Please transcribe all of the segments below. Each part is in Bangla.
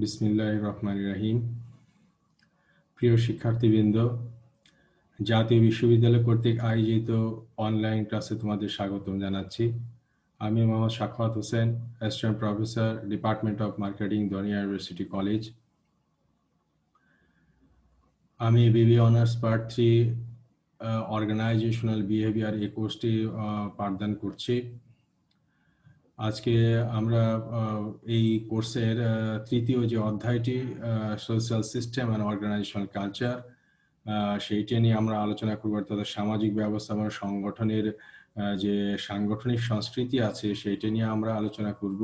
বিসমিল্লাহির রহমানির রহিম। প্রিয় শিক্ষার্থীবৃন্দ, জাতীয় বিশ্ববিদ্যালয় কর্তৃক আয়োজিত অনলাইন ক্লাসে তোমাদের স্বাগতম জানাচ্ছি। আমি Mohammad Sakhawat Hossain, assistant professor, department of marketing, Donia university college. আমি BB honours part 3 organisational behaviour এই কোর্সটি পাঠদান করছি। আজকে আমরা এই কোর্সের তৃতীয় যে অধ্যায়টি social system and organisational culture, সেইটা নিয়ে আমরা আলোচনা করব। অর্থাৎ সামাজিক ব্যবস্থা এবং সংগঠনের যে সাংগঠনিক সংস্কৃতি আছে সেইটা নিয়ে আমরা আলোচনা করব।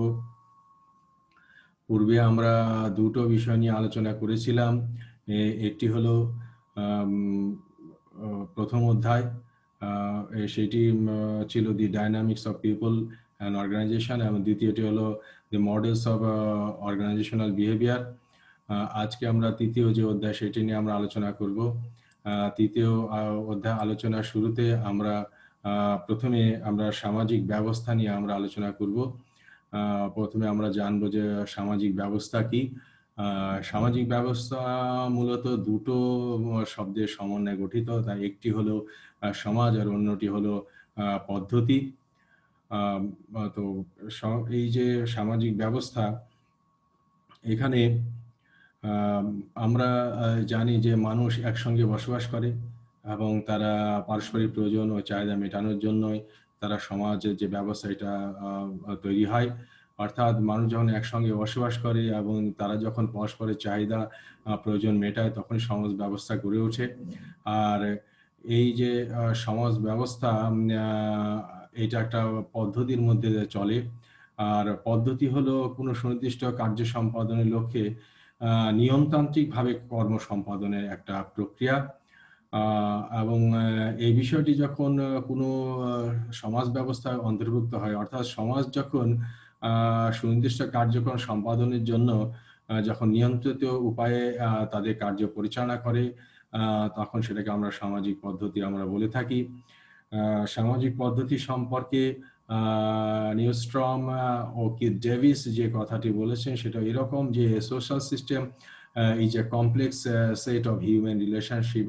পূর্বে আমরা দুটো বিষয় নিয়ে আলোচনা করেছিলাম। একটি হলো প্রথম অধ্যায়, সেটি ছিল the dynamics of people and organisation, এবং দ্বিতীয়টি হলো the models of organisational behaviour. আজকে আমরা তৃতীয় যে অধ্যায় সেটি নিয়ে আমরা আলোচনা করব। তৃতীয় অধ্যায় আলোচনার শুরুতে প্রথমে আমরা সামাজিক ব্যবস্থা নিয়ে আমরা আলোচনা করব। প্রথমে আমরা জানবো যে সামাজিক ব্যবস্থা কি। সামাজিক ব্যবস্থা মূলত দুটো শব্দের সমন্বয়ে গঠিত, তাই একটি হলো সমাজ আর অন্যটি হলো পদ্ধতি। তো এই যে সামাজিক ব্যবস্থা, এখানে আমরা জানি যে মানুষ একসঙ্গে বসবাস করে এবং তারা পারস্পরিক প্রয়োজন ও চাহিদা মেটানোর জন্যই তারা সমাজের যে ব্যবস্থা এটা তৈরি হয়। অর্থাৎ মানুষ যখন একসঙ্গে বসবাস করে এবং তারা যখন পরস্পরের চাহিদা প্রয়োজন মেটায় তখন সমাজ ব্যবস্থা গড়ে ওঠে। আর এই যে সমাজ ব্যবস্থা, এটা একটা পদ্ধতির মধ্যে চলে। আর পদ্ধতি হলো কোনো সুনির্দিষ্ট কার্য সম্পাদনের লক্ষ্যে নিয়মতান্ত্রিকভাবে কর্ম সম্পাদনের একটা প্রক্রিয়া। এবং এই বিষয়টি যখন কোনো সমাজ ব্যবস্থায় অন্তর্ভুক্ত হয়, অর্থাৎ সমাজ যখন সুনির্দিষ্ট কার্যক্রম সম্পাদনের জন্য যখন নিয়ন্ত্রিত উপায়ে তাদের কার্য পরিচালনা করে, তখন সেটাকে আমরা সামাজিক পদ্ধতি আমরা বলে থাকি। সামাজিক পদ্ধতি সম্পর্কে নিউস্ট্রম ও কিথ ডেভিস যে কথাটি বলেছেন সেটা এরকম যে social system is a complex set of human relationship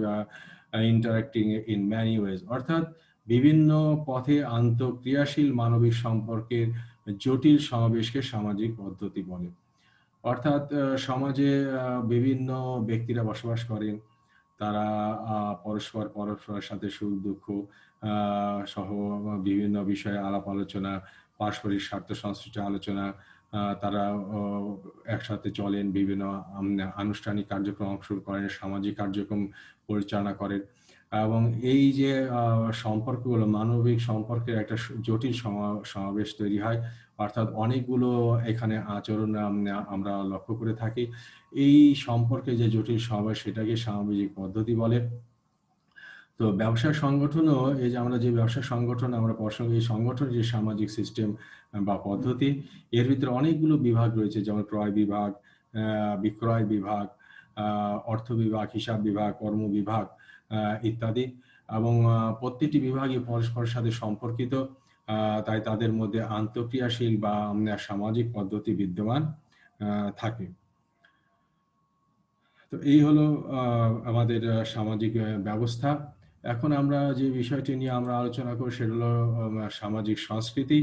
interacting in many ways, অর্থাৎ বিভিন্ন পথে আন্তঃক্রিয়াশীল মানবিক সম্পর্কের জটিল সমাবেশকে সামাজিক পদ্ধতি বলে। অর্থাৎ সমাজে বিভিন্ন ব্যক্তিরা বসবাস করেন, তারা পরস্পরের সাথে সুখ দুঃখ সহ বিভিন্ন বিষয়ে আলাপ আলোচনা, পারস্পরিক স্বার্থ সংশ্লিষ্ট আলোচনা, তারা একসাথে চলেন, বিভিন্ন আনুষ্ঠানিক কার্যক্রম অংশগ্রহণ করেন, সামাজিক কার্যক্রম পরিচালনা করেন। এবং এই যে সম্পর্কগুলো, মানবিক সম্পর্কের একটা জটিল সমাবেশ তৈরি হয়। অর্থাৎ অনেকগুলো এখানে আচরণ আমরা লক্ষ্য করে থাকি। এই সম্পর্কে যে জটিল সমাবেশ সেটাকে সামাজিক পদ্ধতি বলে। তো ব্যবসা সংগঠনও, এই যে আমরা যে ব্যবসা সংগঠন আমরা এই সংগঠনের যে সামাজিক সিস্টেম বা পদ্ধতি, এর ভিতরে অনেকগুলো বিভাগ রয়েছে, যেমন ক্রয় বিভাগ, বিক্রয় বিভাগ, অর্থ বিভাগ, হিসাব বিভাগ, কর্ম বিভাগ ইত্যাদি। এবং প্রত্যেকটি বিভাগই পরস্পরের সাথে সম্পর্কিত, তাই তাদের মধ্যে আন্তঃক্রিয়াশীল বা সামাজিক পদ্ধতি বিদ্যমান থাকে। তো এই হলো আমাদের সামাজিক ব্যবস্থা। এখন আমরা যে বিষয়টি নিয়ে আমরা আলোচনা করি সেটা হলো সামাজিক সংস্কৃতি।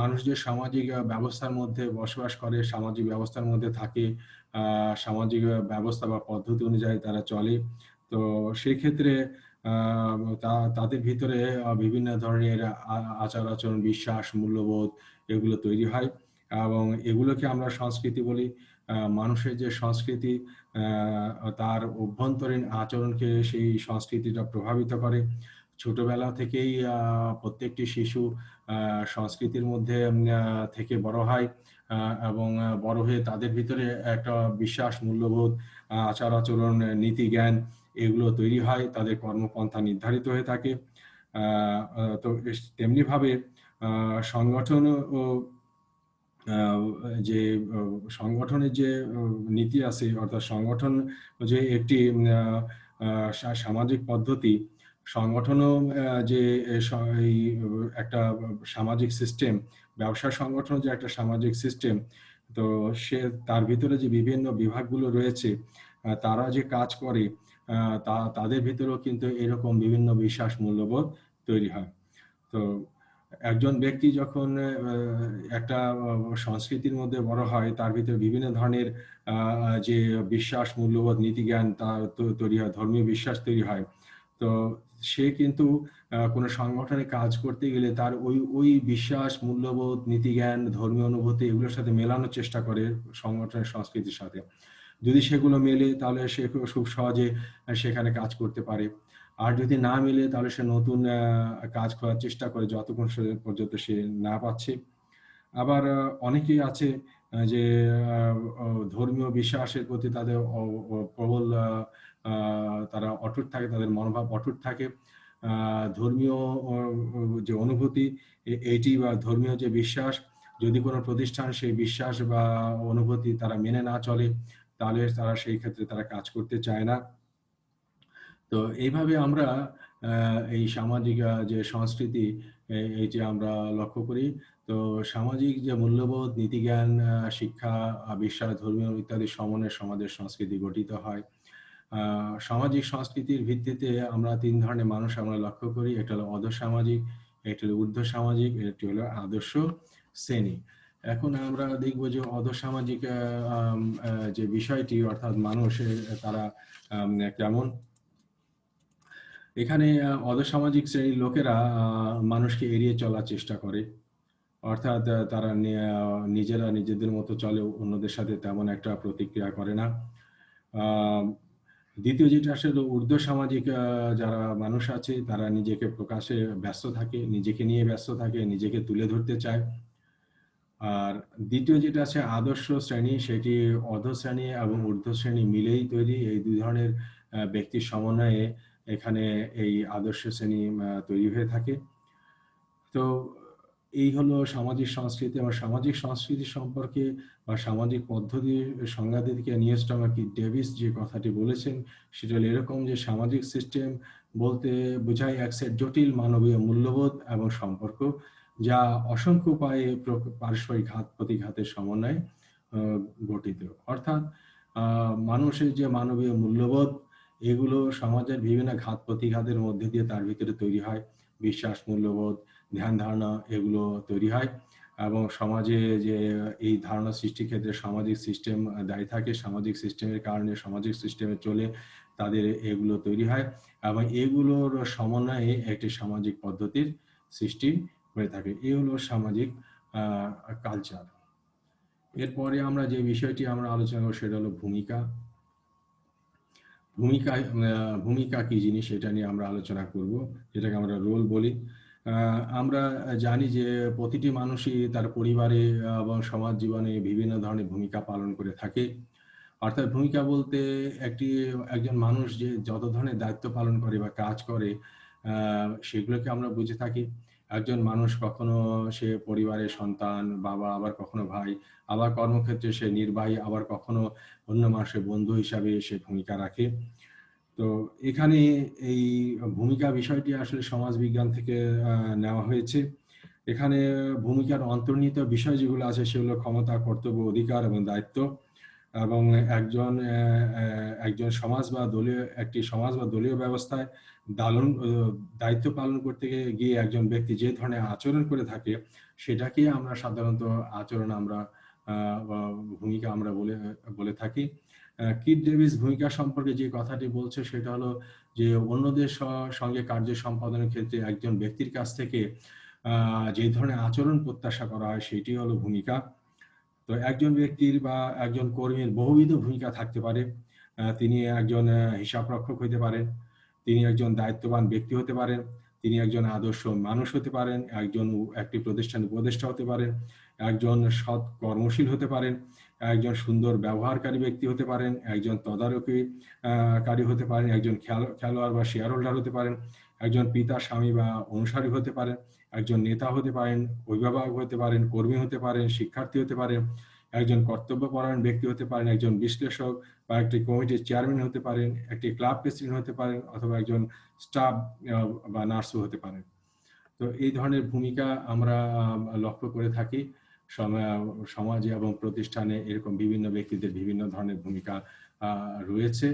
মানুষ যে সামাজিক ব্যবস্থার মধ্যে বসবাস করে, সামাজিক ব্যবস্থার মধ্যে থাকে, সামাজিক ব্যবস্থা বা পদ্ধতি অনুযায়ী তারা চলে। তো সেই ক্ষেত্রে তাদের ভিতরে বিভিন্ন ধরনের আচার আচরণ, বিশ্বাস, মূল্যবোধ এগুলো তৈরি হয় এবং এগুলোকে আমরা সংস্কৃতি বলি। মানুষের যে সংস্কৃতি, তার অভ্যন্তরীণ আচরণকে সেই সংস্কৃতিটা প্রভাবিত করে। ছোটবেলা থেকেই প্রত্যেকটি শিশু সংস্কৃতির মধ্যে থেকে বড় হয় এবং বড় হয়ে তাদের ভিতরে একটা বিশ্বাস, মূল্যবোধ, আচার আচরণ, নীতি জ্ঞান এগুলো তৈরি হয়, তাদের কর্মপন্থা নির্ধারিত হয়ে থাকে। তো তেমনিভাবে সংগঠন ও যে সংগঠনের যে নীতি আছে, অর্থাৎ সংগঠন যে একটি সামাজিক পদ্ধতি, সংগঠনও যে একটা সামাজিক সিস্টেম, ব্যবসা সংগঠন যে একটা সামাজিক সিস্টেম, তো সে তার ভিতরে যে বিভিন্ন বিভাগগুলো রয়েছে, তারা যে কাজ করে, তাদের ভিতরেও কিন্তু এরকম বিভিন্ন বিশ্বাস মূল্যবোধ তৈরি হয়। তো একজন ব্যক্তি যখন একটা সংস্কৃতির মধ্যে বড় হয়, তার ভিতরে বিভিন্ন ধরনের যে বিশ্বাস মূল্যবোধ নীতিজ্ঞান তার তৈরি হয়, ধর্মীয় বিশ্বাস তৈরি হয়। তো সে কিন্তু কোনো সংগঠনে কাজ করতে গেলে তার ওই বিশ্বাস মূল্যবোধ নীতিজ্ঞান ধর্মীয় অনুভূতি এগুলোর সাথে মেলানোর চেষ্টা করে সংগঠনের সংস্কৃতির সাথে। যদি সেগুলো মেলে তাহলে সে খুব সহজে সেখানে কাজ করতে পারে। আর যদি না মেলে তাহলে সে নতুন কাজ করার চেষ্টা করে যতক্ষণ পর্যন্ত সে না পাচ্ছে। আবার অনেকেই আছে যে ধর্মীয় বিশ্বাসের প্রতি তাদের প্রবল তারা অটুট থাকে, তাদের মনোভাব অটুট থাকে। ধর্মীয় যে অনুভূতি এইটি বা ধর্মীয় যে বিশ্বাস, যদি কোনো প্রতিষ্ঠান সেই বিশ্বাস বা অনুভূতি তারা মেনে না চলে, তাহলে তারা সেই ক্ষেত্রে তারা কাজ করতে চায় না। তো এইভাবে আমরা এই সামাজিক যে সংস্কৃতি এই যে আমরা লক্ষ্য করি। তো সামাজিক যে মূল্যবোধ নীতিজ্ঞান শিক্ষা বিশ্বাস ধর্মীয় ইত্যাদি সমন্বয়ে সমাজের সংস্কৃতি গঠিত হয়। সামাজিক সংস্কৃতির ভিত্তিতে আমরা ৩ ধরনের মানুষ আমরা লক্ষ্য করি। একটা হলো অধঃসামাজিক, একটা হলো ঊর্ধ্ব সামাজিক, একটি হলো আদর্শ শ্রেণী। এখন আমরা দেখব যে অধঃসামাজিক যে বিষয়টি অর্থাৎ মানুষ তারা কেমন। এখানে অধঃসামাজিক শ্রেণীর লোকেরা মানুষকে এড়িয়ে চলার চেষ্টা করে। অর্থাৎ তারা নিজেরা নিজেদের মতো চলে, অন্যদের সাথে তেমন একটা প্রতিক্রিয়া করে না। দ্বিতীয় যেটা আসলে ঊর্ধ্ব সামাজিক যারা মানুষ আছে তারা নিজেকে প্রকাশে ব্যস্ত থাকে, নিজেকে নিয়ে ব্যস্ত থাকে, নিজেকে তুলে ধরতে চায়। আর দ্বিতীয় যেটা আছে আদর্শ শ্রেণী, সেটি অধঃ শ্রেণী এবং ঊর্ধ্ব শ্রেণী মিলেই তৈরি। এই দুই ধরনের ব্যক্তির সমন্বয়ে এখানে এই আদর্শ শ্রেণী তৈরি হয়ে থাকে। তো এই হলো সামাজিক সংস্কৃতি। এবং সামাজিক সংস্কৃতি সম্পর্কে বা সামাজিক পদ্ধতির সংজ্ঞা দিতে নিউস্টম ডেভিস যে কথাটি বলেছেন সেটা হলো এরকম যে সামাজিক সিস্টেম বলতে বোঝায় এক সেট জটিল মানবীয় মূল্যবোধ এবং সম্পর্ক যা অসংখ্য উপায়ে পারস্পরিক ঘাত প্রতিঘাতের সমন্বয়ে গঠিত। অর্থাৎ মানুষের যে মানবীয় মূল্যবোধ এগুলো সমাজের বিভিন্ন ঘাত প্রতিঘাতের মধ্যে দিয়ে তার ভিতরে তৈরি হয়। বিশ্বাস মূল্যবোধ ধ্যান ধারণা এগুলো তৈরি হয় এবং সমাজে যে এই ধারণা সৃষ্টির ক্ষেত্রে সামাজিক সিস্টেম দায়ী থাকে। সামাজিক সিস্টেমের কারণে সামাজিক সিস্টেমে চলে তাদের এগুলো তৈরি হয় এবং এগুলোর সমন্বয়ে একটি সামাজিক পদ্ধতির সৃষ্টি হয়ে থাকে। এই হলো সামাজিক কালচার। এরপরে আমরা যে বিষয়টি আমরা আলোচনা করব সেটা হলো ভূমিকা। ভূমিকা কি জিনিস এটা নিয়ে আমরা আলোচনা করব, যেটাকে আমরা রোল বলি। আমরা জানি যে প্রতিটি মানুষই তার পরিবারে এবং সমাজ জীবনে বিভিন্ন ধরনের ভূমিকা পালন করে থাকে। অর্থাৎ ভূমিকা বলতে একজন মানুষ যে যত ধরনের দায়িত্ব পালন করে বা কাজ করে সেগুলোকে আমরা বুঝে থাকি। একজন মানুষ কখনো সে পরিবারের সন্তান, বাবা, আবার কখনো ভাই, আবার কর্মক্ষেত্রে সে নির্বাহী, আবার কখনো অন্য মানুষের বন্ধু হিসাবে সে ভূমিকা রাখে। তো এখানে এই ভূমিকা বিষয়টি আসলে সমাজবিজ্ঞান থেকে নেওয়া হয়েছে। এখানে ভূমিকার অন্তর্নিহিত বিষয় যেগুলো আছে সেগুলো ক্ষমতা, কর্তব্য, অধিকার এবং দায়িত্ব। এবং একজন একটি সমাজ বা দলীয় ব্যবস্থায় দায়িত্ব পালন করতে গিয়ে একজন ব্যক্তি যে ধরনের আচরণ করে থাকে সেটাকেই আমরা সাধারণত আচরণ আমরা ভূমিকা আমরা বলে থাকি। কিট ডেভিস ভূমিকা সম্পর্কে যে কথাটি বলছে সেটা হলো যে অন্যদের সঙ্গে কার্য সম্পাদনের ক্ষেত্রে একজন ব্যক্তির কাছ থেকে যে ধরনের আচরণ প্রত্যাশা করা হয় সেটি হলো ভূমিকা। তো একজন ব্যক্তির বা একজন কর্মীর বহুবিধ ভূমিকা থাকতে পারে। তিনি একজন হিসাবরক্ষক হতে পারেন, তিনি একজন দায়িত্ববান ব্যক্তি হতে পারেন, তিনি একজন আদর্শ মানুষ হতে পারেন, একটি প্রতিষ্ঠানের উপদেষ্টা হতে পারেন, একজন সৎ কর্মশীল হতে পারেন, একজন সুন্দর ব্যবহারকারী ব্যক্তি হতে পারেন, একজন তদারকিকারী হতে পারেন, একজন খেলোয়াড় বা শেয়ার হোল্ডার হতে পারেন, একজন পিতা, স্বামী বা অনুসারী হতে পারেন, একজন নেতা হতে পারেন, অভিভাবক হতে পারেন, কর্মী হতে পারেন, শিক্ষার্থী হতে পারেন, একজন কর্তব্যপরায়ণ ব্যক্তি হতে পারেন, একজন বিশ্লেষক বা একটি কমিটির চেয়ারম্যান হতে পারেন, একটি ক্লাব প্রেসিডেন্ট হতে পারেন, অথবা একজন স্টাফ বা নার্সও হতে পারেন। তো এই ধরনের ভূমিকা আমরা লক্ষ্য করে থাকি। সমাজে এবং প্রতিষ্ঠানে এরকম বিভিন্ন ব্যক্তিদের বিভিন্ন ধরনের ভূমিকা রয়েছে।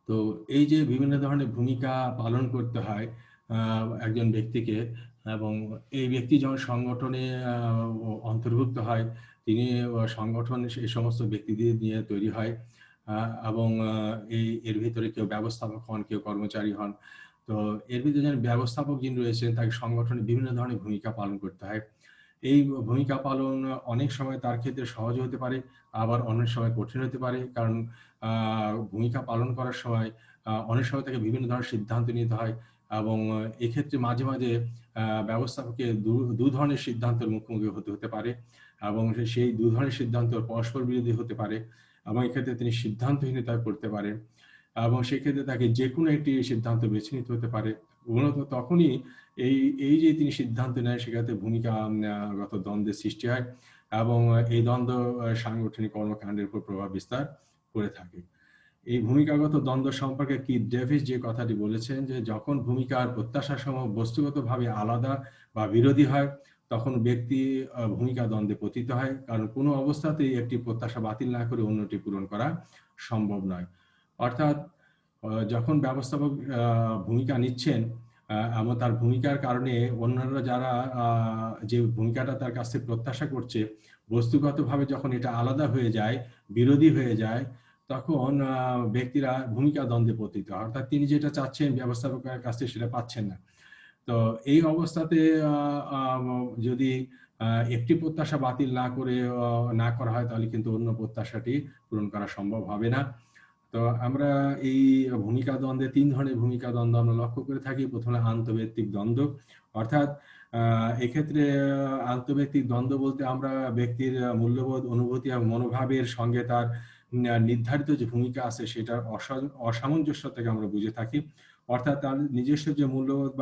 তো এই যে বিভিন্ন ধরনের ভূমিকা পালন করতে হয় একজন ব্যক্তিকে, এবং এই ব্যক্তি যখন সংগঠনে অন্তর্ভুক্ত হয়, তিনি সংগঠন এই সমস্ত ব্যক্তিদের নিয়ে তৈরি হয়, এবং এর ভিতরে কেউ ব্যবস্থাপক হন, কেউ কর্মচারী হন। তো এর ভিতরে যারা ব্যবস্থাপক যিনি রয়েছেন, তাকে সংগঠনে বিভিন্ন ধরনের ভূমিকা পালন করতে হয়। এই ভূমিকা পালন অনেক সময় তার ক্ষেত্রে সহজ হতে পারে, আবার অনেক সময় কঠিন হতে পারে। কারণ ভূমিকা পালন করার সময় অনেক সময় তাকে বিভিন্ন ধরনের সিদ্ধান্ত নিতে হয়, এবং এক্ষেত্রে মাঝে মাঝে ব্যবস্থাপককে দু ধরনের সিদ্ধান্তের মুখোমুখি হতে পারে, এবং সেই দু ধরনের সিদ্ধান্ত পরস্পর বিরোধী হতে পারে, এবং এক্ষেত্রে তিনি সিদ্ধান্তহীনতা করতে পারে, এবং সেক্ষেত্রে তাকে যে কোনো একটি সিদ্ধান্ত বেছে নিতে হতে পারে। মূলত তখনই এই যে তিনি সিদ্ধান্ত নেয়, সেক্ষেত্রে ভূমিকাগত দ্বন্দ্বের সৃষ্টি হয়, এবং এই দ্বন্দ্ব সাংগঠনিক কর্মকাণ্ডের উপর প্রভাব বিস্তার করে থাকে। এই ভূমিকাগত দ্বন্দ্ব সম্পর্কে কিথ ডেভিস যে কথাটি বলেছেন, যে যখন ভূমিকার প্রত্যাশাসমূহ বস্তুগতভাবে আলাদা বা বিরোধী হয়, তখন ব্যক্তি ভূমিকা দ্বন্দ্বে পতিত হয়, কারণ কোনো অবস্থাতেই একটি প্রত্যাশা বাতিল না করে অন্যটি পূরণ করা সম্ভব নয়। অর্থাৎ যখন ব্যবস্থাপক ভূমিকা নিচ্ছেন, এবং তার ভূমিকার কারণে অন্যান্য যারা যে ভূমিকাটা তার কাছ থেকে প্রত্যাশা করছে, বস্তুগতভাবে যখন এটা আলাদা হয়ে যায়, বিরোধী হয়ে যায়, তখন ব্যক্তিরা ভূমিকা দ্বন্দ্বে পতিত হয়। অর্থাৎ তিনি যেটা চাচ্ছেন ব্যবস্থাপকের কাছ থেকে সেটা পাচ্ছেন না। তো এই অবস্থাতে যদি একটি প্রত্যাশা বাতিল না করা হয়, তাহলে কিন্তু অন্য প্রত্যাশাটি পূরণ করা সম্ভব হবে না। তো আমরা এই ভূমিকা দ্বন্দ্বে 3 ধরনের ভূমিকা দ্বন্দ্ব আমরা লক্ষ্য করে থাকি। প্রথমে আন্তঃব্যক্তিক দ্বন্দ্ব, অর্থাৎ এক্ষেত্রে আন্তঃব্যক্তিক দ্বন্দ্ব বলতে আমরা ব্যক্তির মূল্যবোধ, অনুভূতি এবং মনোভাবের সঙ্গে তার নির্ধারিত যে ভূমিকা আছে সেটার অসামঞ্জস্যতাকে আমরা বুঝে থাকি। অর্থাৎ তার নিজস্ব যে মূল্যবোধ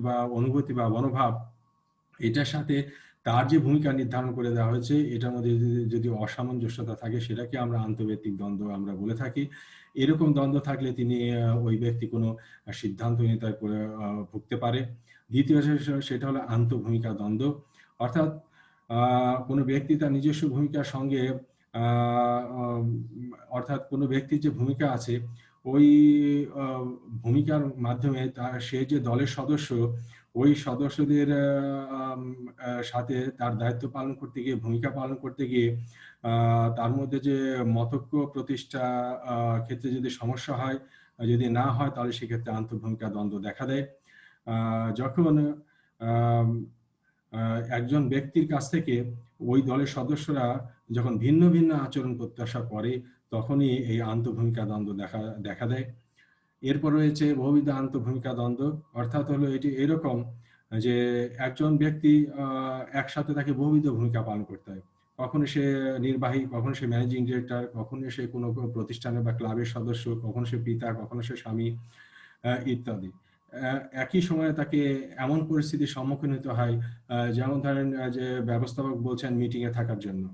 বা অনুভূতি বা মনোভাব, এটার সাথে তার যে ভূমিকা নির্ধারণ করে দেওয়া হয়েছে, এটার মধ্যে যদি অসামঞ্জস্যতা থাকে, সেটাকে আমরা আন্তঃব্যক্তিক দ্বন্দ্ব আমরা বলে থাকি। এরকম দ্বন্দ্ব থাকলে তিনি ওই ব্যক্তি কোনো সিদ্ধান্তহীনতায় ভুগতে পারে। দ্বিতীয় সেটা হলো আন্তঃভূমিকা দ্বন্দ্ব, অর্থাৎ কোনো ব্যক্তি তার নিজস্ব ভূমিকার সঙ্গে অর্থাৎ কোনো ব্যক্তির যে ভূমিকা আছে, ওই ভূমিকার মাধ্যমে সে যে দলের সদস্য, ওই সদস্যদের সাথে তার দায়িত্ব পালন করতে গিয়ে, ভূমিকা পালন করতে গিয়ে তার মধ্যে যে মতৈক্য প্রতিষ্ঠা ক্ষেত্রে যদি সমস্যা হয়, যদি না হয়, তাহলে সেক্ষেত্রে আন্তঃভূমিকা দ্বন্দ্ব দেখা দেয়। যখন একজন ব্যক্তির কাছ থেকে ওই দলের সদস্যরা যখন ভিন্ন ভিন্ন আচরণ প্রত্যাশা করে, তখনই এই আন্তঃভূমিকা দ্বন্দ্ব দেখা দেয়। এরপর রয়েছে বহুবিধ আন্তঃভূমিকা দ্বন্দ্ব, অর্থাৎ হলো এটি এরকম যে একজন ব্যক্তি একসাথে তাকে বহুবিধ ভূমিকা পালন করতে হয়। কখনো সে নির্বাহী, কখনো সে ম্যানেজিং ডিরেক্টর, কখনো সে কোনো প্রতিষ্ঠানের বা ক্লাবের সদস্য, কখনো সে পিতা, কখনো সে স্বামী, ইত্যাদি। একই সময়ে তাকে এমন পরিস্থিতির সম্মুখীন হতে হয়, যেমন ধরেন যে ব্যবস্থাপক বলছেন মিটিংয়ে থাকার জন্য,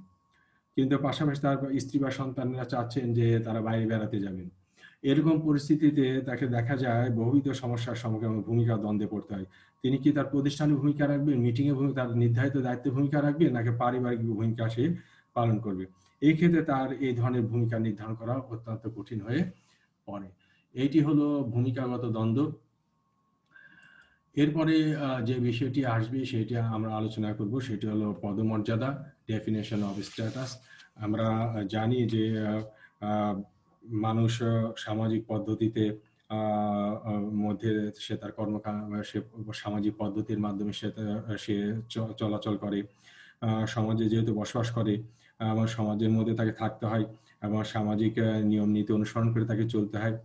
কিন্তু পাশাপাশি তার স্ত্রী বা সন্তানরা চাচ্ছেন যে তারা বাইরে বেড়াতে যাবেন। এরকম পরিস্থিতিতে তাকে দেখা যায় বহুবিধ সমস্যার সম্মুখীন, ভূমিকা দ্বন্দ্বে পড়তে হয়। তিনি কি তার প্রতিষ্ঠানে ভূমিকা রাখবেন, মিটিংয়ে তার নির্ধারিত দায়িত্বে ভূমিকা রাখবেন, নাকি পারিবারিক ভূমিকা সে পালন করবে? এই ক্ষেত্রে তার এই ধরনের ভূমিকা নির্ধারণ করা অত্যন্ত কঠিন হয়ে পড়ে। এইটি হলো ভূমিকাগত দ্বন্দ্ব। এরপরে যে বিষয়টি আসবে সেটি আমরা আলোচনা করব, সেটি হলো পদমর্যাদা, ডেফিনেশন অফ স্ট্যাটাস। আমরা জানি যে মানুষ সামাজিক পদ্ধতিতে মধ্যে সে তার সে সামাজিক পদ্ধতির মাধ্যমে সে চলাচল করে, সমাজে যেহেতু বসবাস করে, আমার সমাজের মধ্যে তাকে থাকতে হয়, এবং সামাজিক নিয়ম নীতি অনুসরণ করে তাকে চলতে হয়।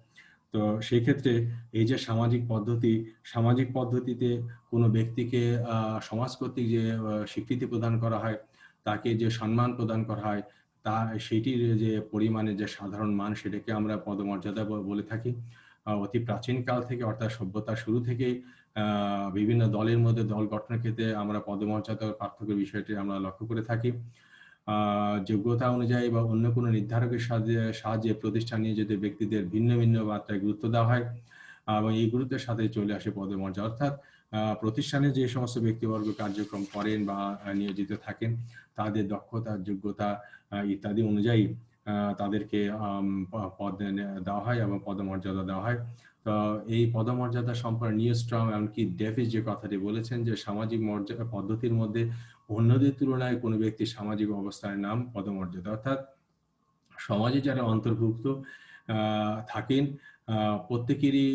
তো সেই ক্ষেত্রে এই যে সামাজিক পদ্ধতিতে কোনো ব্যক্তিকে সমাজ কর্তৃক যে স্বীকৃতি প্রদান করা হয়, তাকে যে সম্মান প্রদান করা হয়, সেটির যে পরিমাণে যে সাধারণ মান, সেটাকে আমরা পদমর্যাদা বলে থাকি। অতি প্রাচীন কাল থেকে, অর্থাৎ সভ্যতার শুরু থেকেই বিভিন্ন দলের মধ্যে দল গঠনের ক্ষেত্রে আমরা পদমর্যাদার পার্থক্যের বিষয়টি আমরা লক্ষ্য করে থাকি। যোগ্যতা অনুযায়ী বা অন্য কোনো নির্ধারকের সাহায্যে প্রতিষ্ঠান নিয়ে যদি ব্যক্তিদের ভিন্ন ভিন্ন মাত্রায় গুরুত্ব দেওয়া হয়, এবং এই গুরুত্বের সাথে চলে আসে পদমর্যাদা। অর্থাৎ প্রতিষ্ঠানে যে সমস্ত ব্যক্তিবর্গ কার্যক্রম করেন বা নিয়োজিত থাকেন তাদের দক্ষতা, যোগ্যতা ইত্যাদি অনুযায়ী তাদেরকে পদ দেওয়া হয় এবং পদমর্যাদা দেওয়া হয়। তো এই পদমর্যাদা সম্পর্কে নিউস্ট্রম এমনকি ডেভিস যে কথাটি বলেছেন যে সামাজিক মর্যাদা পদ্ধতির মধ্যে অন্যদের তুলনায় কোনো ব্যক্তির সামাজিক অবস্থানের নাম পদমর্যাদা। অর্থাৎ সমাজে যারা অন্তর্ভুক্ত থাকেন প্রত্যেকেরই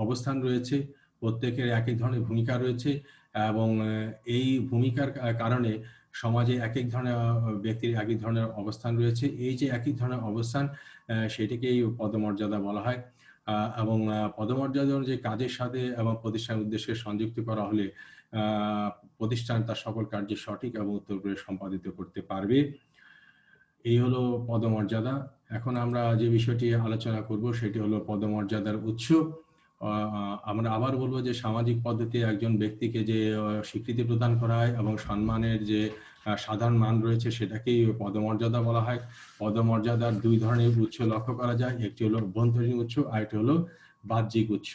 অবস্থান রয়েছে, প্রত্যেকের একই ধরনের ভূমিকা রয়েছে এবং এই ভূমিকার কারণে সমাজে এক এক ধরনের ব্যক্তির এক এক ধরনের অবস্থান রয়েছে। এই যে একই ধরনের অবস্থান সেটাকেই পদমর্যাদা বলা হয় এবং পদমর্যাদা অনুযায়ী কাজের সাথে এবং প্রতিষ্ঠানের উদ্দেশ্যে সংযুক্ত করা হলে প্রতিষ্ঠান তার সকল কার্য সঠিক এবং উত্তরপূর্বে সম্পাদিত করতে পারবে। এই হলো পদমর্যাদা। এখন আমরা যে বিষয়টি আলোচনা করব সেটি হলো পদমর্যাদার উৎস। আমরা আবার বলবো যে সামাজিক পদ্ধতি একজন ব্যক্তিকে যে স্বীকৃতি প্রদান করা হয় এবং সম্মানের যে সাধারণ মান রয়েছে সেটাকেই পদমর্যাদা বলা হয়। পদমর্যাদার দুই ধরনের উৎস লক্ষ্য করা যায়, একটি হলো অভ্যন্তরীণ উৎস আর একটি হলো বাহ্যিক উৎস।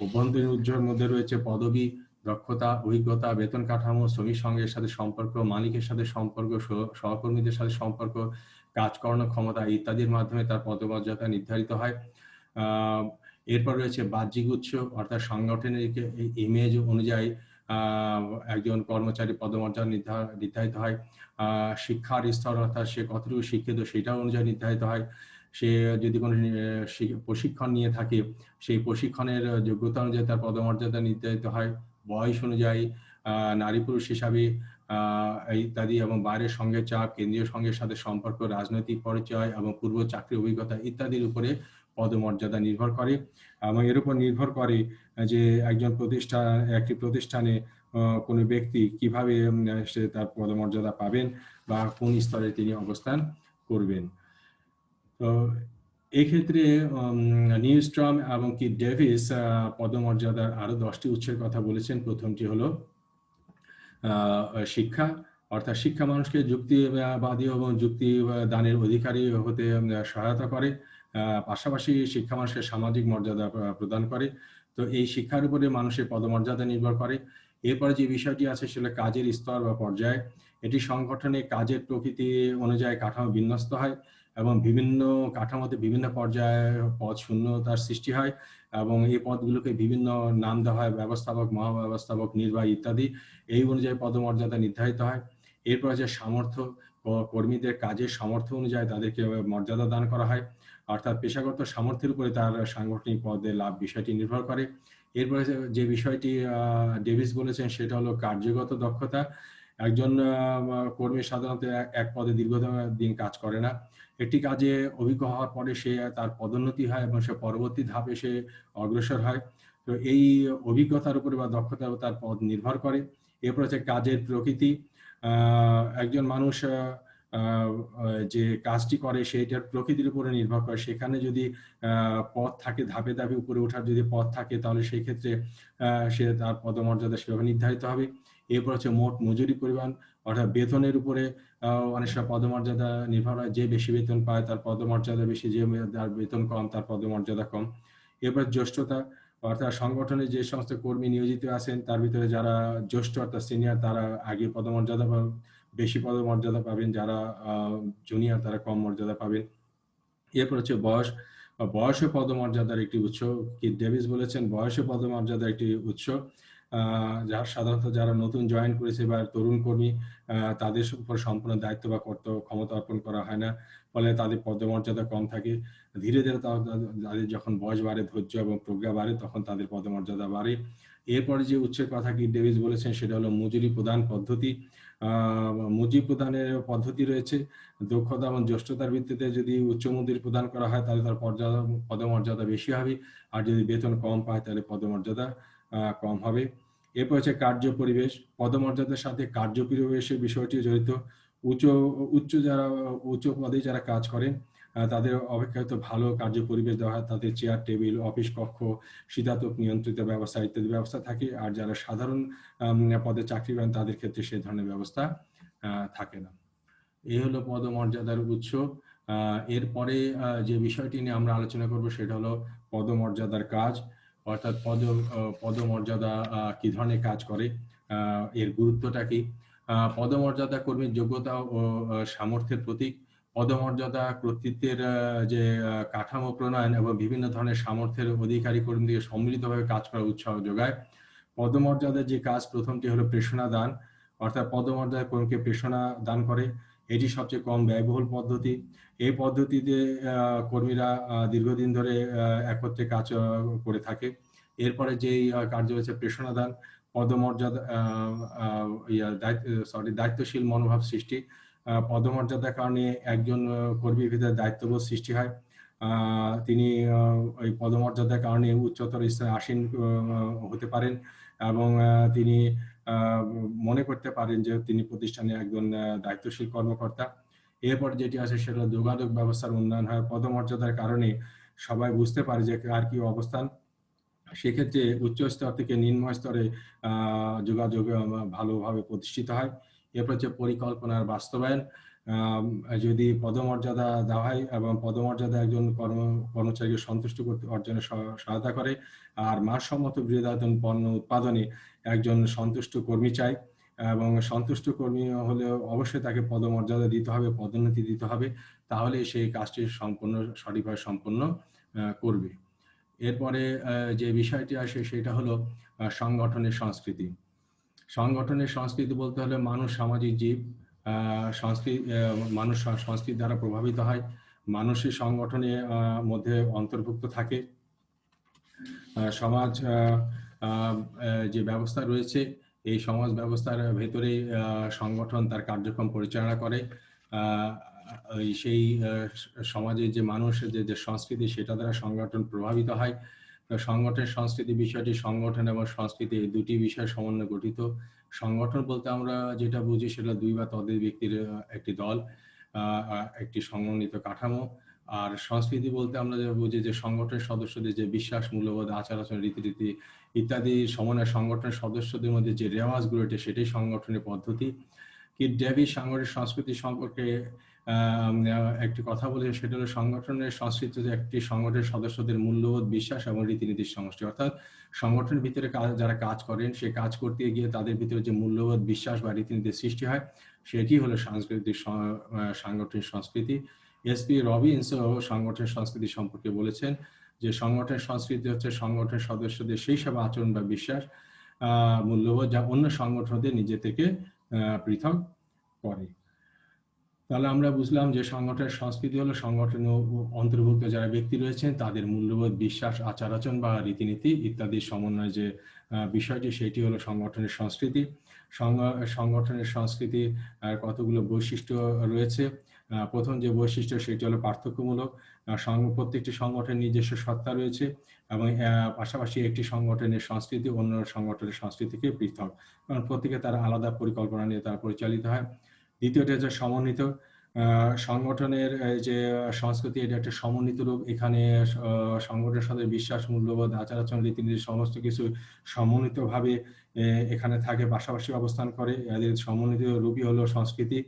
অভ্যন্তরীণ উৎসের মধ্যে রয়েছে পদবি, দক্ষতা, অভিজ্ঞতা, বেতন কাঠামো, শ্রমিক সংঘের সাথে সম্পর্ক, মালিকের সাথে সম্পর্ক, সহকর্মীদের সাথে সম্পর্ক, কাজ করানোর ক্ষমতা ইত্যাদির মাধ্যমে তার পদমর্যাদা নির্ধারিত হয়। এরপর রয়েছে বাহ্যিক উৎস, অর্থাৎ সাংগঠনিক ইমেজ অনুযায়ী একজন কর্মচারী পদমর্যাদা নির্ধারিত হয়। শিক্ষার স্তর, অর্থাৎ সে কতটুকু শিক্ষিত সেটা অনুযায়ী নির্ধারিত হয়। সে যদি কোনো প্রশিক্ষণ নিয়ে থাকে সেই প্রশিক্ষণের যোগ্যতা অনুযায়ী তার পদমর্যাদা নির্ধারিত হয়। বয়স অনুযায়ী, নারী পুরুষ হিসাবে ইত্যাদি এবং বাইরের সঙ্গে চাপ, কেন্দ্রীয় সংঘের সাথে সম্পর্ক, রাজনৈতিক পরিচয় এবং পূর্ব চাকরি অভিজ্ঞতা ইত্যাদির উপরে পদমর্যাদা নির্ভর করে এবং এর উপর নির্ভর করে যে একটি প্রতিষ্ঠানে কোনো ব্যক্তি কিভাবে সে তার পদমর্যাদা পাবেন বা কোন স্তরে তিনি অবস্থান করবেন। তো এই ক্ষেত্রে নিউস্ট্রম এবং কি ডেভিস পদমর্যাদার আরো 10টি উৎসের কথা বলেছেন। প্রথমটি হলো শিক্ষা, অর্থাৎ শিক্ষা মানুষকে যুক্তিবাদী এবং যুক্তি দানের অধিকারী হতে সহায়তা করে। পাশাপাশি শিক্ষা মানুষকে সামাজিক মর্যাদা প্রদান করে। তো এই শিক্ষার উপরে মানুষের পদমর্যাদা নির্ভর করে। এরপরে যে বিষয়টি আছে সেটা কাজের স্তর বা পর্যায়। এটি সংগঠনে কাজের প্রকৃতি অনুযায়ী কাঠামো বিন্যস্ত হয় এবং বিভিন্ন কাঠামোতে বিভিন্ন পর্যায়ে পদ শূন্যতার সৃষ্টি হয় এবং এই পদগুলোকে বিভিন্ন নাম দেওয়া হয়, ব্যবস্থাপক, মহাব্যবস্থাপক, নির্বাহী ইত্যাদি। এই অনুযায়ী পদমর্যাদা নির্ধারিত হয়। এরপর যে সামর্থ্য, কর্মীদের কাজের সামর্থ্য অনুযায়ী তাদেরকে মর্যাদা দান করা হয়, অর্থাৎ পেশাগত সামর্থ্যের উপরে তার সাংগঠনিক পদে লাভ বিষয়টি নির্ভর করে। এরপরে যে বিষয়টি ডেভিস বলেছেন সেটা হলো কার্যগত দক্ষতা। একজন কর্মী সাধারণত এক পদে দীর্ঘদিন কাজ করে না। একটি কাজে অভিজ্ঞ হওয়ার পরে সে তার পদোন্নতি হয় এবং সে পরবর্তী ধাপে সে অগ্রসর হয়। তো এই অভিজ্ঞতার উপরে বা দক্ষতার উপর তার পদ নির্ভর করে। এরপর হচ্ছে কাজের প্রকৃতি। একজন মানুষ যে কাজটি করে সেইটার প্রকৃতির উপরে নির্ভর করে। সেখানে যদি পদ থাকে, ধাপে ধাপে উপরে ওঠার যদি পদ থাকে তাহলে সেই ক্ষেত্রে সে তার পদমর্যাদা সেভাবে নির্ধারিত হবে। এরপর হচ্ছে মোট মজুরি পরিমাণ, অর্থাৎ বেতনের উপরে অনেক সময় পদমর্যাদা নির্ভর হয়। যে বেশি বেতন পায় তার পদমর্যাদা বেশি, যে যার বেতন কম তার পদমর্যাদা কম। এরপর জ্যেষ্ঠতা, অর্থাৎ সংগঠনে যে সমস্ত কর্মী নিয়োজিত আছেন তার ভিতরে যারা জ্যেষ্ঠ অর্থাৎ সিনিয়র তারা আগে পদমর্যাদা বেশি পদমর্যাদা পাবেন, যারা জুনিয়র তারা কম মর্যাদা পাবেন। এরপর হচ্ছে বয়স। বয়সে পদমর্যাদার একটি উৎস। কি ডেভিস বলেছেন বয়সে পদমর্যাদার একটি উৎস। যার সাধারণত যারা নতুন জয়েন করেছে বা তরুণ কর্মী তাদের উপর সম্পূর্ণ দায়িত্ব বা কর্তব্য ক্ষমতা অর্পণ করা হয় না, ফলে তাদের পদমর্যাদা কম থাকে। ধীরে ধীরে তাদের যখন বয়স বাড়ে, ধৈর্য এবং প্রজ্ঞা বাড়ে, তখন তাদের পদমর্যাদা বাড়ে। এরপরে যে উৎসের কথা কি ডেভিস বলেছেন সেটা হলো মজুরি প্রদান পদ্ধতি। মজুরি প্রদানের পদ্ধতি রয়েছে। দক্ষতা এবং জ্যেষ্ঠতার ভিত্তিতে যদি উচ্চ মজুরি প্রদান করা হয় তাহলে তার পদমর্যাদা বেশি হবে, আর যদি বেতন কম পায় তাহলে পদমর্যাদা কম হবে। এরপর হচ্ছে কার্য পরিবেশ। পদমর্যাদার সাথে কার্য পরিবেশের বিষয়টি জড়িত। উচ্চ পদে যারা কাজ করেন তাদের অপেক্ষাকৃত ভালো কার্য পরিবেশ দেওয়া হয়। তাদের চেয়ার টেবিল, অফিস কক্ষ, শীতাতপ নিয়ন্ত্রিত ব্যবস্থা ইত্যাদি ব্যবস্থা থাকে। আর যারা সাধারণ পদে চাকরি করেন তাদের ক্ষেত্রে সেই ধরনের ব্যবস্থা থাকে না। এই হলো পদমর্যাদার উৎস। এরপরে যে বিষয়টি নিয়ে আমরা আলোচনা করব সেটা হলো পদমর্যাদার কাজ। অর্থাৎ পদমর্যাদা কি ধরনের কাজ করে, এর গুরুত্বটা কি। পদমর্যাদা কর্মীর যোগ্যতা ও সামর্থ্যের প্রতীক। পদমর্যাদা কর্তৃত্বের যে কাঠামো প্রণয়ন এবং বিভিন্ন ধরনের সামর্থ্যের অধিকারী কর্মীদের সম্মিলিতভাবে কাজ করার উৎসাহ যোগায়। পদমর্যাদার যে কাজ, প্রথমটি হলো প্রেষণা দান, অর্থাৎ পদমর্যাদা কর্মীকে প্রেষণা দান করে। এটি সবচেয়ে কম ব্যয়বহুল পদ্ধতি। এই পদ্ধতিতে কর্মীরা দীর্ঘদিন ধরে একত্রে কাজ করে থাকে। এরপরে যেই কার্য হচ্ছে প্রেষণা দান, পদমর্যাদা দায়িত্বশীল মনোভাব সৃষ্টি। পদমর্যাদার কারণে একজন কর্মীর ভিতরে দায়িত্ববোধ সৃষ্টি হয়। তিনি ওই পদমর্যাদার কারণে উচ্চতর স্থানে আসীন হতে পারেন এবং তিনি মনে করতে পারেন যে তিনি প্রতিষ্ঠানে একজন দায়িত্বশীল কর্মকর্তা। এরপর যেটি আছে সেটা যোগাযোগ ব্যবস্থার উন্নয়ন হয়। পদমর্যাদার কারণে সবাই বুঝতে পারে যে কার কি অবস্থান। সেক্ষেত্রে উচ্চ স্তর থেকে নিম্ন স্তরে যোগাযোগ ভালোভাবে প্রতিষ্ঠিত হয়। এরপর হচ্ছে পরিকল্পনার বাস্তবায়ন। যদি পদমর্যাদা দেওয়া হয় এবং পদমর্যাদা একজন কর্মচারীকে সন্তুষ্ট করতে অর্জনে সহায়তা করে, আর মানসম্মত বৃহদায়তন পণ্য উৎপাদনে একজন সন্তুষ্ট কর্মী চাই, এবং সন্তুষ্ট কর্মী হলে অবশ্যই তাকে পদমর্যাদা দিতে হবে, পদোন্নতি দিতে হবে, তাহলে সেই কাজটি সঠিকভাবে সম্পন্ন করবে। এরপরে যে বিষয়টি আসে সেটা হলো সংগঠনের সংস্কৃতি। সংগঠনের সংস্কৃতি বলতে হলে মানুষ সামাজিক জীব। মানুষ সংস্কৃতি দ্বারা প্রভাবিত হয়। মানুষের সংগঠনের মধ্যে অন্তর্ভুক্ত থাকে। সমাজ যে ব্যবস্থা রয়েছে, এই সমাজ ব্যবস্থার ভেতরে সংগঠন তার কার্যক্রম পরিচালনা করে। সেই সমাজের যে মানুষের যে সংস্কৃতি, সেটা দ্বারা সংগঠন প্রভাবিত হয়। সংগঠনের সংস্কৃতি বিষয়টি সংগঠন এবং সংস্কৃতি এই দুটি বিষয় সমন্বয়ে গঠিত। সংগঠন বলতে আমরা যেটা বুঝি সেটা দুই বা ততোধিক ব্যক্তির একটি দল, একটি সমন্বিত কাঠামো। আর সংস্কৃতি বলতে আমরা যেটা বুঝি যে সংগঠনের সদস্যদের যে বিশ্বাস, মূল্যবোধ, আচার আচরণ, রীতিনীতি ইত্যাদি সমন্বয় সংগঠনের সদস্যদের মধ্যে যে রেওয়াজগুলো, সেটাই সংগঠনের পদ্ধতি। কিট ডেভিস সাংগঠনিক সংস্কৃতি সম্পর্কে একটি কথা বলে, সেটা হলো সংগঠনের সংস্কৃতি একটি সংগঠনের সদস্যদের মূল্যবোধ, বিশ্বাস এবং রীতিনীতির সমষ্টি। অর্থাৎ সংগঠনের ভিতরে যারা কাজ করেন, সে কাজ করতে গিয়ে তাদের ভিতরে যে মূল্যবোধ, বিশ্বাস বা রীতিনীতির সৃষ্টি হয়, সেটি হলো সাংগঠনিক সংস্কৃতি। এসপি রবিনসও সংগঠনের সংস্কৃতি সম্পর্কে বলেছেন যে সংগঠনের সংস্কৃতি হচ্ছে সংগঠনের সদস্যদের সেই সব আচরণ বা বিশ্বাস, মূল্যবোধ যা অন্য সংগঠনদের নিজে থেকে পৃথক করে। তাহলে আমরা বুঝলাম যে সংগঠনের সংস্কৃতি হলো সংগঠনে অন্তর্ভুক্ত যারা ব্যক্তি রয়েছেন তাদের মূল্যবোধ, বিশ্বাস, আচার আচরণ বা রীতিনীতি ইত্যাদির সমন্বয় যে বিষয়টি, সেটি হলো সংগঠনের সংস্কৃতি। সংগঠনের সংস্কৃতি কতগুলো বৈশিষ্ট্য রয়েছে। প্রথম যে বৈশিষ্ট্য সেটি হলো পার্থক্যমূলক। প্রত্যেকটি সংগঠনের নিজস্ব সত্তা রয়েছে এবং পাশাপাশি একটি সংগঠনের সংস্কৃতি অন্য সংগঠনের সংস্কৃতি থেকে পৃথক, কারণ প্রত্যেকে তারা আলাদা পরিকল্পনা নিয়ে তারা পরিচালিত হয়। দ্বিতীয়টি হচ্ছে সমন্বিত। সংগঠনের যে সংস্কৃতি, এটা একটা সমন্বিত রূপ। এখানে সংগঠনের সাথে বিশ্বাস, মূল্যবোধ, আচার আচরণ, রীতিনীতি সমস্ত কিছু সমন্বিতভাবে এখানে থাকে, পাশাপাশি অবস্থান করে। এদের সমন্বিত রূপই হলো সংস্কৃতি।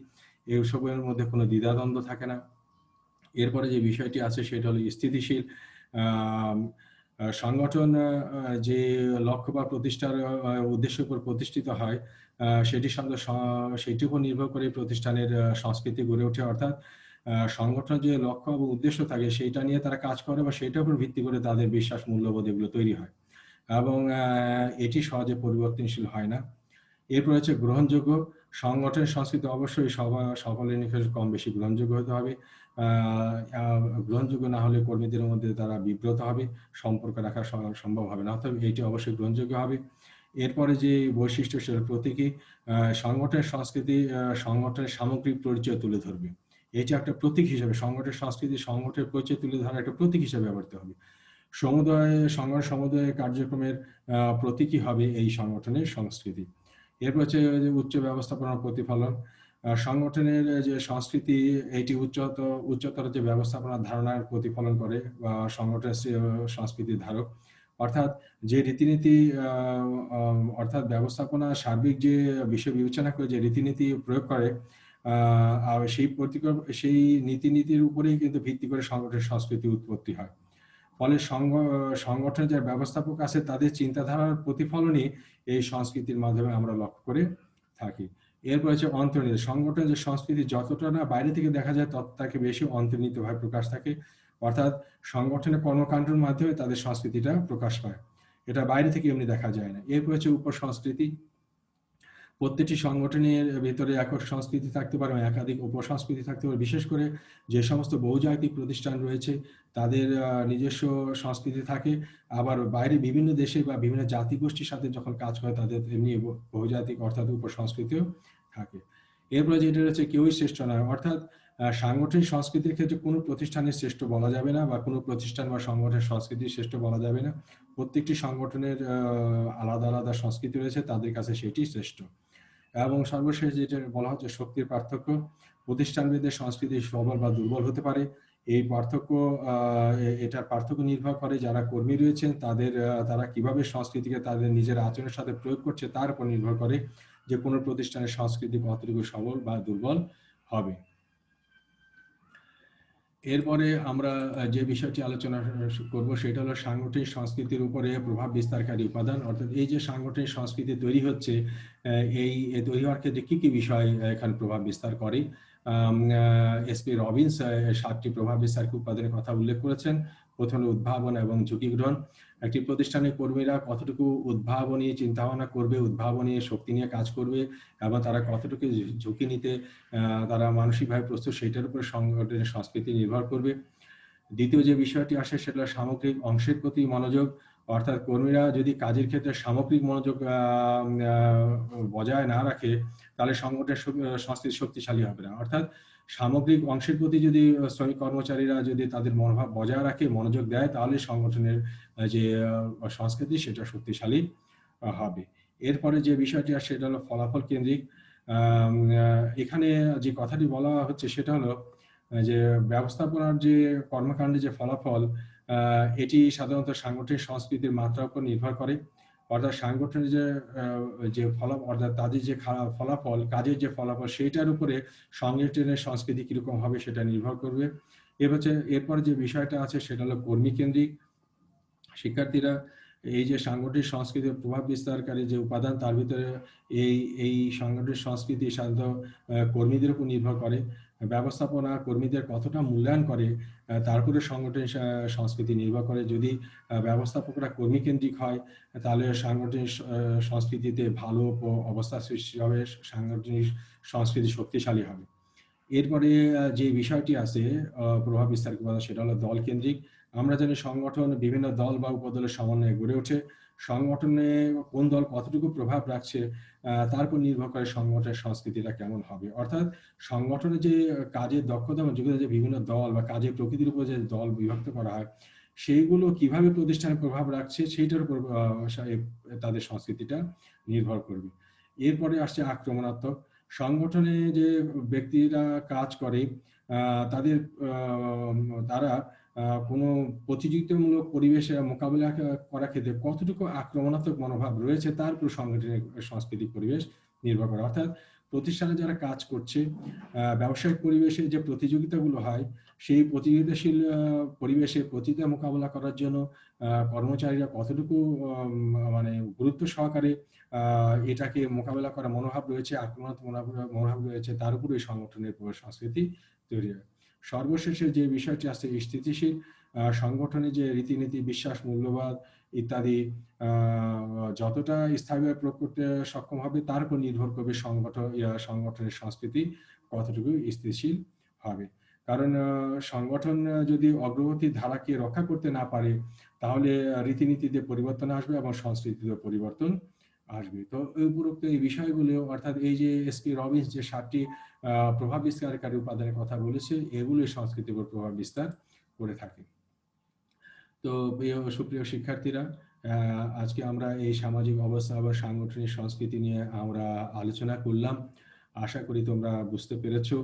এইসবের মধ্যে কোনো দ্বিধাদ্বন্দ্ব থাকে না। এরপরে যে বিষয়টি আছে সেটা হলো স্থিতিশীল। সংগঠন যে লক্ষ্য বা প্রতিষ্ঠার উদ্দেশ্যের উপর প্রতিষ্ঠিত হয়, সেটির উপর নির্ভর করে প্রতিষ্ঠানের সংস্কৃতি গড়ে ওঠে। অর্থাৎ সংগঠন যে লক্ষ্য এবং উদ্দেশ্য থাকে সেইটা নিয়ে তারা কাজ করে বা সেইটার উপর ভিত্তি করে তাদের বিশ্বাস, মূল্যবোধ এগুলো তৈরি হয় এবং এটি সহজে পরিবর্তনশীল হয় না। এরপর হচ্ছে গ্রহণযোগ্য। সংগঠনের সংস্কৃতি অবশ্যই সকলের নিকট কম বেশি গ্রহণযোগ্য হতে হবে। গ্রহণযোগ্য না হলে কর্মীদের মধ্যে তারা বিব্রত হবে, সম্পর্ক রাখা সম্ভব হবে না, অর্থাৎ এটি অবশ্যই গ্রহণযোগ্য হবে। এরপরে যে বৈশিষ্ট্য সেটা প্রতীকী। সংগঠনের সংস্কৃতি সংগঠনের সামগ্রিক পরিচয় তুলে ধরবে। এটি একটা প্রতীক হিসেবে, সংগঠনের সংস্কৃতি সংগঠনের পরিচয় তুলে ধরার একটা প্রতীক হিসেবে ব্যবহৃত হবে। সংগঠন সমুদায় কার্যক্রমের প্রতীকী হবে এই সংগঠনের সংস্কৃতি। এরপর হচ্ছে উচ্চ ব্যবস্থাপনার প্রতিফলন। সংগঠনের যে সংস্কৃতি, এটি উচ্চতর যে ব্যবস্থাপনার ধারণার প্রতিফলন করে বা সংগঠনের সংস্কৃতির ধারক। অর্থাৎ যে রীতিনীতি, অর্থাৎ ব্যবস্থাপনা সার্বিক যে বিষয় বিবেচনা করে যে রীতিনীতি প্রয়োগ করে, সেই নীতিনীতির উপরেই কিন্তু ভিত্তি করে সংগঠনের সংস্কৃতি উৎপত্তি হয়। ফলে সংগঠনের যে ব্যবস্থাপক আছে তাদের চিন্তাধারার প্রতিফলনই এই সংস্কৃতির মাধ্যমে আমরা লক্ষ্য করে থাকি। এরপর হচ্ছে অন্তর্নিহিত। সংগঠনের যে সংস্কৃতি যতটা না বাইরে থেকে দেখা যায় তত তাকে বেশি অন্তর্নিহিতভাবে প্রকাশ থাকে, অর্থাৎ সংগঠনের কর্মকাণ্ডের মাধ্যমে তাদের সংস্কৃতিটা প্রকাশ পায়, এটা বাইরে থেকে এমনি দেখা যায় না। এরপর হচ্ছে উপসংস্কৃতি। প্রত্যেকটি সংগঠনের ভেতরে একক সংস্কৃতি থাকতে পারে, একাধিক উপসংস্কৃতি থাকতে পারে। বিশেষ করে যে সমস্ত বহুজাতিক প্রতিষ্ঠান রয়েছে তাদের নিজস্ব সংস্কৃতি থাকে, আবার বাইরে বিভিন্ন দেশে বা বিভিন্ন জাতিগোষ্ঠীর সাথে যখন কাজ করে তাদের এমনি বহুজাতিক অর্থাৎ উপসংস্কৃতিও থাকে। এরপরে যেটা হচ্ছে কেউই শ্রেষ্ঠ নয়, অর্থাৎ সাংগঠনিক সংস্কৃতির ক্ষেত্রে কোনো প্রতিষ্ঠানের শ্রেষ্ঠ বলা যাবে না বা কোনো প্রতিষ্ঠান বা সংগঠনের সংস্কৃতি শ্রেষ্ঠ বলা যাবে না। প্রত্যেকটি সংগঠনের আলাদা আলাদা সংস্কৃতি রয়েছে, তাদের কাছে সেটি শ্রেষ্ঠ। এবং সর্বশেষ যেটা বলা হচ্ছে শক্তির পার্থক্য। প্রতিষ্ঠানভেদে সংস্কৃতি সবল বা দুর্বল হতে পারে। এই পার্থক্য এটার পার্থক্য নির্ভর করে যারা কর্মী রয়েছেন তারা কিভাবে সংস্কৃতিকে তাদের নিজের আচরণের সাথে প্রয়োগ করছে তার উপর নির্ভর করে যে কোনো প্রতিষ্ঠানের সংস্কৃতি কতটুকু সবল বা দুর্বল হবে। এরপরে আমরা যে বিষয়টি আলোচনা করব সেটা হলো সাংগঠনিক সংস্কৃতির উপরে প্রভাব বিস্তারকারী উপাদান, অর্থাৎ এই যে সাংগঠনিক সংস্কৃতি তৈরি হচ্ছে এই তৈরি হওয়ার ক্ষেত্রে কি কি বিষয় এখানে প্রভাব বিস্তার করে। এসপি রবিন্স 7টি প্রভাব বিস্তারকারী উপাদানের কথা উল্লেখ করেছেন। প্রথমে উদ্ভাবন এবং ঝুঁকি গ্রহণ। একটি প্রতিষ্ঠানের কর্মীরা কতটুকু উদ্ভাবনী চিন্তাভাবনা করবে, উদ্ভাবনী শক্তি নিয়ে কাজ করবে এবং তারা কতটুকু ঝুঁকি নিতে তারা মানসিকভাবে প্রস্তুত, সেটার উপর সংগঠনের সংস্কৃতি নির্ভর করবে। দ্বিতীয় যে বিষয়টি আসে সেটা সামগ্রিক অংশের প্রতি মনোযোগ, অর্থাৎ কর্মীরা যদি কাজের ক্ষেত্রে সামগ্রিক মনোযোগ বজায় না রাখে তাহলে সংগঠনের সংস্কৃতি শক্তিশালী হবে না। অর্থাৎ সামগ্রিক অংশের প্রতি যদি শ্রমিক কর্মচারীরা যদি তাদের মনোভাব বজায় রাখে, মনোযোগ দেয়, তাহলে সংগঠনের যে সংস্কৃতি সেটা শক্তিশালী হবে। এরপরে যে বিষয়টি আসে সেটা হলো ফলাফল কেন্দ্রিক। এখানে যে কথাটি বলা হচ্ছে সেটা হলো যে ব্যবস্থাপনার যে কর্মকাণ্ডে যে ফলাফল এটি সাধারণত সাংগঠনিক সংস্কৃতির মাত্রার উপর নির্ভর করে, অর্থাৎ সাংগঠনিক যে ফলাফল অর্থাৎ তাদের যে ফলাফল কাজের যে ফলাফল সেইটার উপরে সংগঠনের সংস্কৃতি কিরকম হবে সেটা নির্ভর করবে। এরপর যে বিষয়টা আছে সেটা হলো কর্মী কেন্দ্রিক। শিক্ষার্থীরা এই যে সাংগঠনিক সংস্কৃতির প্রভাব বিস্তারকারী যে উপাদান তার ভিতরে এই সাংগঠনিক সংস্কৃতি সাধারণত কর্মীদের উপর নির্ভর করে। ব্যবস্থাপনা কর্মীদের কতটা মূল্যায়ন করে তার উপরে সংগঠনিক সংস্কৃতি নির্ভর করে। যদি ব্যবস্থাপকরা কর্মী কেন্দ্রিক হয় তাহলে সাংগঠনিক সংস্কৃতিতে ভালো অবস্থা সৃষ্টি হবে, সাংগঠনিক সংস্কৃতি শক্তিশালী হবে। এরপরে যে বিষয়টি আছে প্রভাব বিস্তার সেটা হলো দল কেন্দ্রিক। আমরা জানি সংগঠন বিভিন্ন দল বা উপদলের সমন্বয়ে গড়ে ওঠে। সংগঠনে কোন দল কতটুকু প্রভাব রাখছে তার উপর নির্ভর করে সংগঠনের সংস্কৃতিটা কেমন হবে। অর্থাৎ সংগঠনে যে কাজের দক্ষতা এবং যোগ্যতা যে বিভিন্ন দল বা কাজের প্রকৃতির উপর যে দল বিভক্ত করা হয় সেইগুলো কিভাবে প্রতিষ্ঠানে প্রভাব রাখছে সেইটার উপর তাদের সংস্কৃতিটা নির্ভর করবে। এরপরে আসছে আক্রমণাত্মক। সংগঠনে যে ব্যক্তিরা কাজ করে তারা কোনো প্রতিযোগিতামূলক পরিবেশে মোকাবিলা করার ক্ষেত্রে কতটুকু আক্রমণাত্মক মনোভাব রয়েছে তার উপর সাংগঠনিক সাংস্কৃতিক পরিবেশ নির্ভর করে। অর্থাৎ প্রতিষ্ঠানে যারা কাজ করছে ব্যবসায়িক পরিবেশে যে প্রতিযোগিতাগুলো হয় সেই প্রতিযোগিতাশীল পরিবেশে প্রতিযোগিতা মোকাবিলা করার জন্য কর্মচারীরা কতটুকু মানে গুরুত্ব সহকারে এটাকে মোকাবেলা করার মনোভাব রয়েছে, আক্রমণাত্মক মনোভাব রয়েছে, তার উপরে সংগঠনের সংস্কৃতি তৈরি হয়। সর্বশেষে যে বিষয়টি আছে স্থিতিশীল। সংগঠনে যে রীতিনীতি, বিশ্বাস, মূল্যবোধ ইত্যাদি যতটা স্থায়ীভাবে প্রয়োগ করতে সক্ষম হবে তার উপর নির্ভর করবে সংগঠনের সংস্কৃতি কতটুকু স্থিতিশীল হবে। কারণ সংগঠন যদি অগ্রগতির ধারাকে রক্ষা করতে না পারে তাহলে রীতিনীতিতে পরিবর্তন আসবে এবং সংস্কৃতিতে পরিবর্তন আসবে। তো উপরোক্ত এই বিষয়গুলো অর্থাৎ এই যে এসপি রবিন্স যে 7টি প্রভাব বিস্তারকারী উপাদানের কথা বলেছে এগুলো সংস্কৃতির উপর প্রভাব বিস্তার করে থাকে। তো সুপ্রিয় শিক্ষার্থীরা, আজকে আমরা এই সামাজিক অবস্থা বা সাংগঠনিক সংস্কৃতি নিয়ে আমরা আলোচনা করলাম। আশা করি তোমরা বুঝতে পেরেছো।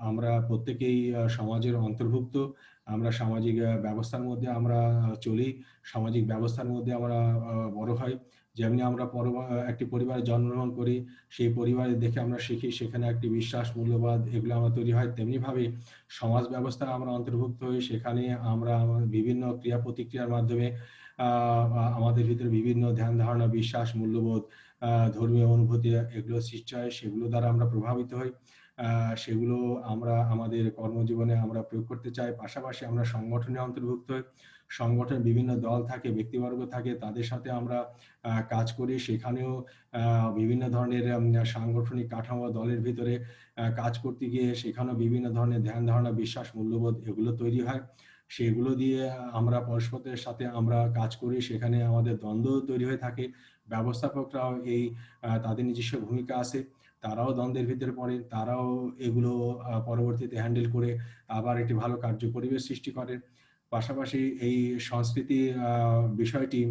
আমরা প্রত্যেকেই সমাজের অন্তর্ভুক্ত। আমরা সামাজিক ব্যবস্থার মধ্যে আমরা চলি, সামাজিক ব্যবস্থার মধ্যে আমরা বড় হই। যেমনি আমরা একটি পরিবারে জন্মগ্রহণ করি, সেই পরিবারে দেখে আমরা শিখি, সেখানে একটি বিশ্বাস, মূল্যবোধ এগুলো আমার তৈরি হয়। তেমনিভাবে সমাজ ব্যবস্থায় আমরা অন্তর্ভুক্ত হই, সেখানে আমরা বিভিন্ন ক্রিয়া প্রতিক্রিয়ার মাধ্যমে আমাদের ভিতরে বিভিন্ন ধ্যান ধারণা, বিশ্বাস, মূল্যবোধ, ধর্মীয় অনুভূতি এগুলো সৃষ্টি হয়, সেগুলো দ্বারা আমরা প্রভাবিত হই। সেগুলো আমরা আমাদের কর্মজীবনে আমরা প্রয়োগ করতে চাই। পাশাপাশি আমরা সংগঠনে অন্তর্ভুক্ত হই। সংগঠনে বিভিন্ন দল থাকে, ব্যক্তিবর্গ থাকে, তাদের সাথে আমরা কাজ করি। সেখানেও বিভিন্ন ধরনের সাংগঠনিক কাঠামো দলের ভিতরে কাজ করতে গিয়ে সেখানেও বিভিন্ন ধরনের ধ্যান ধারণা, বিশ্বাস, মূল্যবোধ এগুলো তৈরি হয়। সেগুলো দিয়ে আমরা পরস্পরের সাথে আমরা কাজ করি, সেখানে আমাদের দ্বন্দ্ব তৈরি হয়ে থাকে। ব্যবস্থাপকরাও তাদের নিজস্ব ভূমিকা আছে, তারাও দ্বন্দ্বের ভিতরে পড়ে, তারাও এগুলো পরবর্তীতে হ্যান্ডেল করে আবার একটি ভালো কার্য পরিবেশ সৃষ্টি করে। পাশাপাশি এই সংস্কৃতি বিষয়টি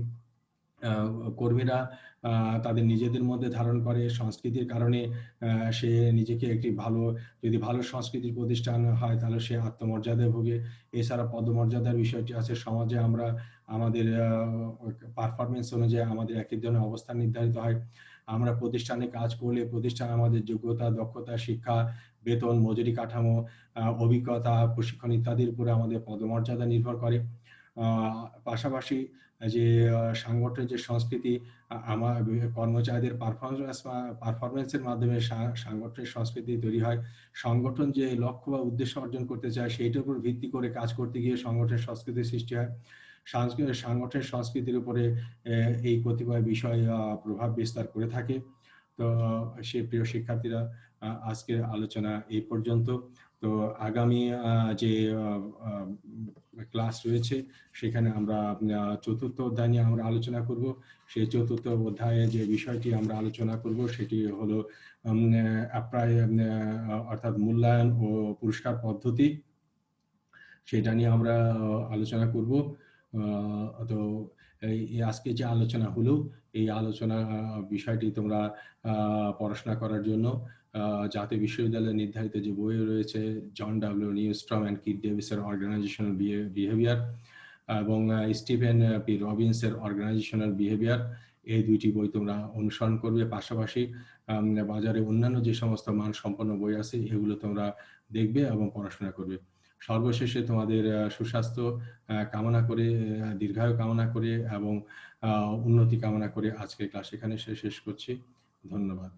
কর্মীরা তাদের নিজেদের মধ্যে ধারণ করে। সংস্কৃতির কারণে সে নিজেকে একটি যদি ভালো সংস্কৃতির প্রতিষ্ঠান হয় তাহলে সে আত্মমর্যাদায় ভোগে। এছাড়া পদমর্যাদার বিষয়টি আছে। সমাজে আমরা আমাদের পারফরমেন্স অনুযায়ী আমাদের এক এক ধরনের অবস্থান নির্ধারিত হয়। আমরা প্রতিষ্ঠানে কাজ করলে প্রতিষ্ঠান আমাদের যোগ্যতা, দক্ষতা, শিক্ষা, বেতন, মজুরি কাঠামো, অভিজ্ঞতা, প্রশিক্ষণ ইত্যাদির উপরে আমাদের পদমর্যাদা নির্ভর করে। পাশাপাশি যে সাংগঠনিক যে সংস্কৃতি, আমার কর্মচারীদের পারফরমেন্সের মাধ্যমে সাংগঠনিক সংস্কৃতি তৈরি হয়। সংগঠন যে লক্ষ্য বা উদ্দেশ্য অর্জন করতে চায় সেইটার উপর ভিত্তি করে কাজ করতে গিয়ে সংগঠনের সংস্কৃতির সৃষ্টি হয়। সাংগঠনিক সংস্কৃতির উপরে এই কতিপয় বিষয় প্রভাব বিস্তার করে থাকে। তো সে প্রিয় শিক্ষার্থীরা, আজকের আলোচনা এই পর্যন্ত। তো আগামী যে ক্লাস রয়েছে সেখানে আমরা চতুর্থ অধ্যায় নিয়ে আমরা আলোচনা করব। সেই চতুর্থ অধ্যায়ে যে বিষয়টি আমরা আলোচনা করব সেটি হলো অর্থাৎ মূল্যায়ন ও পুরস্কার পদ্ধতি, সেটা নিয়ে আমরা আলোচনা করব। তো আজকে যে আলোচনা হলো, এই আলোচনা বিষয়টি তোমরা পড়াশোনা করার জন্য জাতীয় বিশ্ববিদ্যালয়ে নির্ধারিত যে বই রয়েছে, John W Newstrom and Keith ডেভিসের অর্গানাইজেশনাল বিহেভিয়ার এবং স্টিফেন পি রবিন্সের অর্গানাইজেশনাল বিহেভিয়ার, এই দুইটি বই তোমরা অনুসরণ করবে। পাশাপাশি বাজারে অন্যান্য যে সমস্ত মানসম্পন্ন বই আছে এগুলো তোমরা দেখবে এবং পড়াশোনা করবে। সর্বশেষে তোমাদের সুস্বাস্থ্য কামনা করে, দীর্ঘায়ু কামনা করে এবং উন্নতি কামনা করে আজকের ক্লাস এখানে শেষ করছি। ধন্যবাদ।